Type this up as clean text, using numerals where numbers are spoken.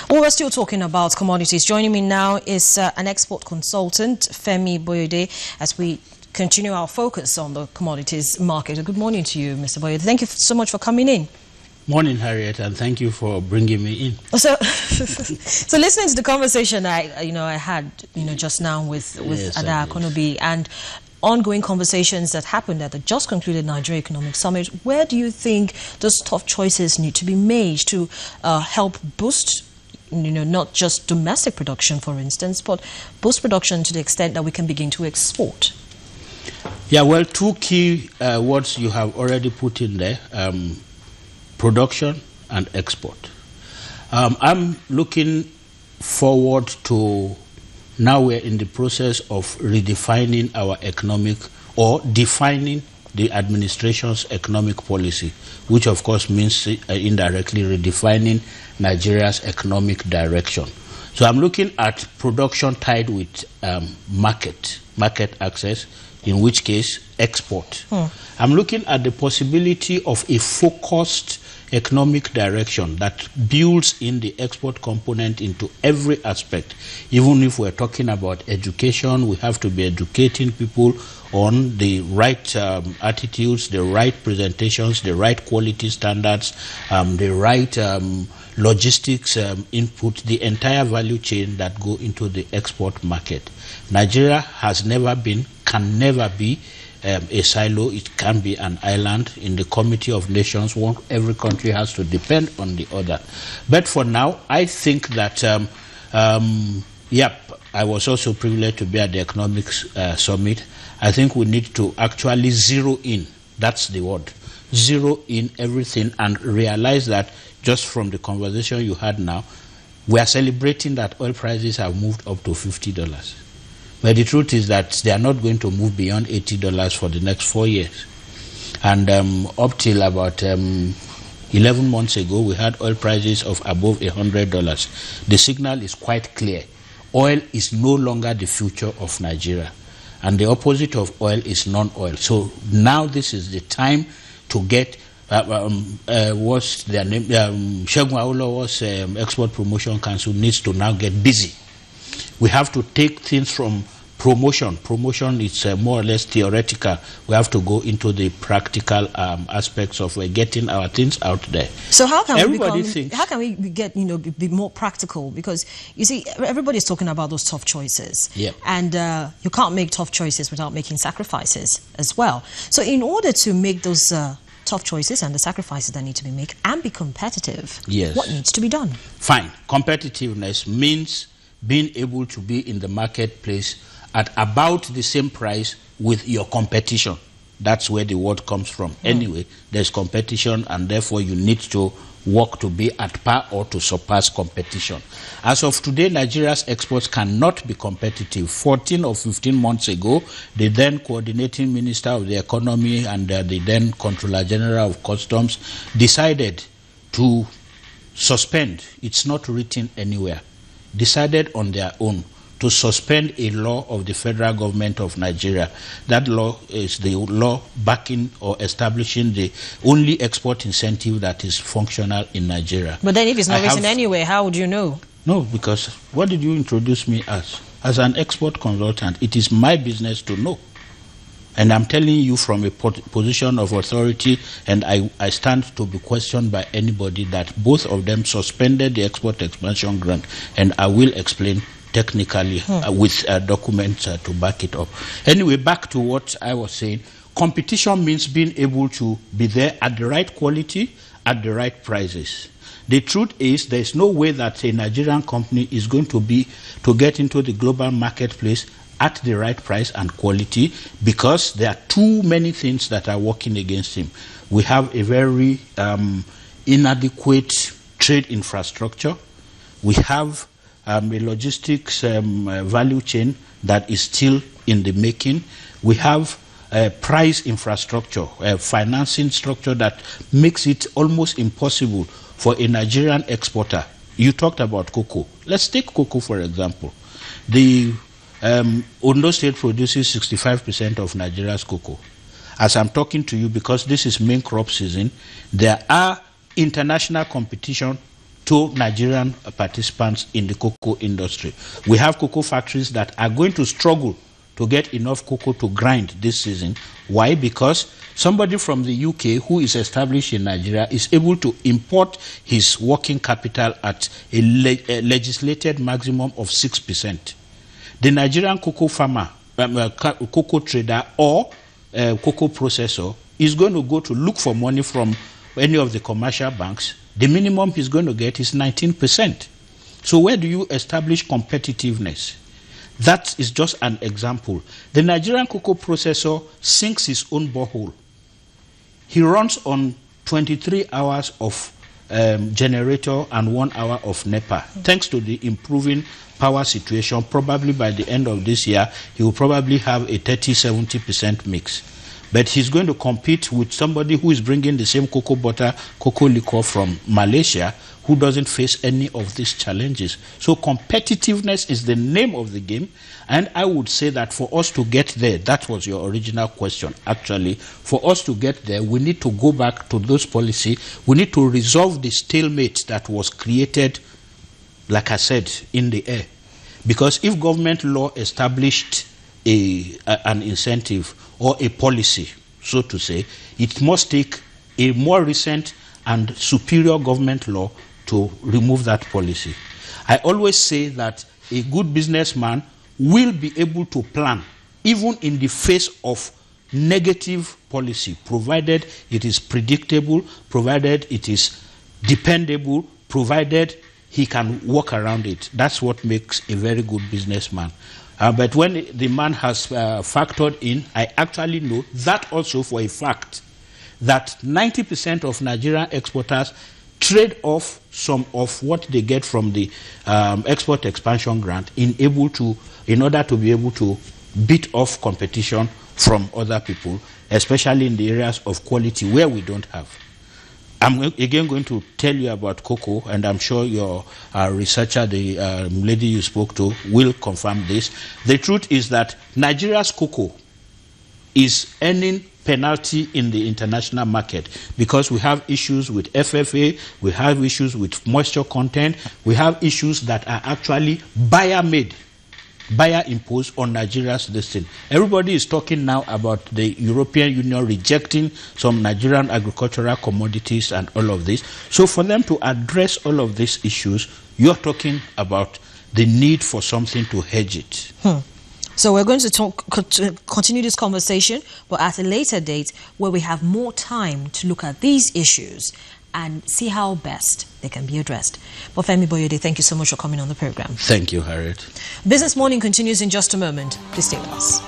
Well, we're still talking about commodities. Joining me now is an export consultant, Femi Boyode, as we continue our focus on the commodities market. Good morning to you, Mr. Boyode. Thank you so much for coming in. Morning, Harriet, and thank you for bringing me in. So, so listening to the conversation I had just now with Ada Konobi and ongoing conversations that happened at the just concluded Nigeria Economic Summit, where do you think those tough choices need to be made to help boost, not just domestic production, for instance, but boost production to the extent that we can begin to export? Yeah, well, two key words you have already put in there. Production and export. I'm looking forward to, now we're in the process of redefining our economic, or defining the administration's economic policy, which of course means indirectly redefining Nigeria's economic direction. So I'm looking at production tied with market access, in which case export. I'm looking at the possibility of a focused economic direction that builds in the export component into every aspect. Even if we're talking about education, we have to be educating people on the right attitudes, the right presentations, the right quality standards, the right logistics input, the entire value chain that go into the export market. Nigeria has never been, can never be a silo. It can be an island in the Committee of Nations. Every country has to depend on the other. But for now, I think that, I was also privileged to be at the Economics Summit. I think we need to actually zero in, that's the word, zero in everything and realize that just from the conversation you had now, we are celebrating that oil prices have moved up to $50. But the truth is that they are not going to move beyond $80 for the next 4 years. And up till about 11 months ago, we had oil prices of above $100. The signal is quite clear. Oil is no longer the future of Nigeria. And the opposite of oil is non-oil. So now this is the time to get, what's their name? Segun Awolowo's Export Promotion Council needs to now get busy. We have to take things from promotion. Promotion is more or less theoretical. We have to go into the practical aspects of getting our things out there. So how can we get be more practical? Because you see, everybody's talking about those tough choices, and you can't make tough choices without making sacrifices as well. So in order to make those tough choices and the sacrifices that need to be made and be competitive, what needs to be done? Fine. Competitiveness means being able to be in the marketplace at about the same price with your competition. That's where the word comes from. Anyway, there's competition, and therefore you need to work to be at par or to surpass competition. As of today, Nigeria's exports cannot be competitive. 14 or 15 months ago, the then coordinating minister of the economy and the then Controller General of Customs decided to suspend, it's not written anywhere, decided on their own to suspend a law of the federal government of Nigeria. That law is the law backing or establishing the only export incentive that is functional in Nigeria. But then if it's not written anywhere, how would you know? No, because what did you introduce me as? As an export consultant, it is my business to know. And I'm telling you from a position of authority, and I stand to be questioned by anybody, that both of them suspended the export expansion grant, and I will explain technically with documents to back it up. Anyway, back to what I was saying. Competition means being able to be there at the right quality, at the right prices. The truth is, there's no way that a Nigerian company is going to get into the global marketplace at the right price and quality, because there are too many things that are working against him. We have a very inadequate trade infrastructure. We have a logistics value chain that is still in the making. We have a price infrastructure, a financing structure that makes it almost impossible for a Nigerian exporter. You talked about cocoa. Let's take cocoa, for example. The Ondo State produces 65% of Nigeria's cocoa. As I'm talking to you, because this is main crop season, there are international competition to Nigerian participants in the cocoa industry. We have cocoa factories that are going to struggle to get enough cocoa to grind this season. Why? Because somebody from the UK who is established in Nigeria is able to import his working capital at a legislated maximum of 6%. The Nigerian cocoa farmer, cocoa trader or cocoa processor is going to go to look for money from any of the commercial banks. The minimum he's going to get is 19%. So where do you establish competitiveness? That is just an example. The Nigerian cocoa processor sinks his own borehole. He runs on 23 hours of generator and 1 hour of NEPA. Thanks to the improving power situation, probably by the end of this year, he will probably have a 30-70% mix. But he's going to compete with somebody who is bringing the same cocoa butter, cocoa liquor from Malaysia, who doesn't face any of these challenges. So competitiveness is the name of the game. And I would say that for us to get there, that was your original question, actually. For us to get there, we need to go back to those policies. We need to resolve the stalemate that was created, like I said, in the air. Because if government law established an incentive or a policy, so to say, it must take a more recent and superior government law to remove that policy. I always say that a good businessman will be able to plan even in the face of negative policy, provided it is predictable, provided it is dependable, provided he can work around it. That's what makes a very good businessman. But when the man has factored in, I actually know that also for a fact that 90% of Nigerian exporters trade off some of what they get from the export expansion grant in order to be able to beat off competition from other people, especially in the areas of quality where we don't have. I'm again going to tell you about cocoa, and I'm sure your researcher, the lady you spoke to, will confirm this. The truth is that Nigeria's cocoa is earning penalty in the international market because we have issues with FFA, we have issues with moisture content, we have issues that are actually buyer-made, buyer-imposed on Nigeria's destiny. Everybody is talking now about the European Union rejecting some Nigerian agricultural commodities and all of this. So for them to address all of these issues, you're talking about the need for something to hedge it. So we're going to continue this conversation, but at a later date where we have more time to look at these issues and see how best they can be addressed. But Femi Boyode, thank you so much for coming on the program. Thank you, Harriet. Business Morning continues in just a moment. Please stay with us.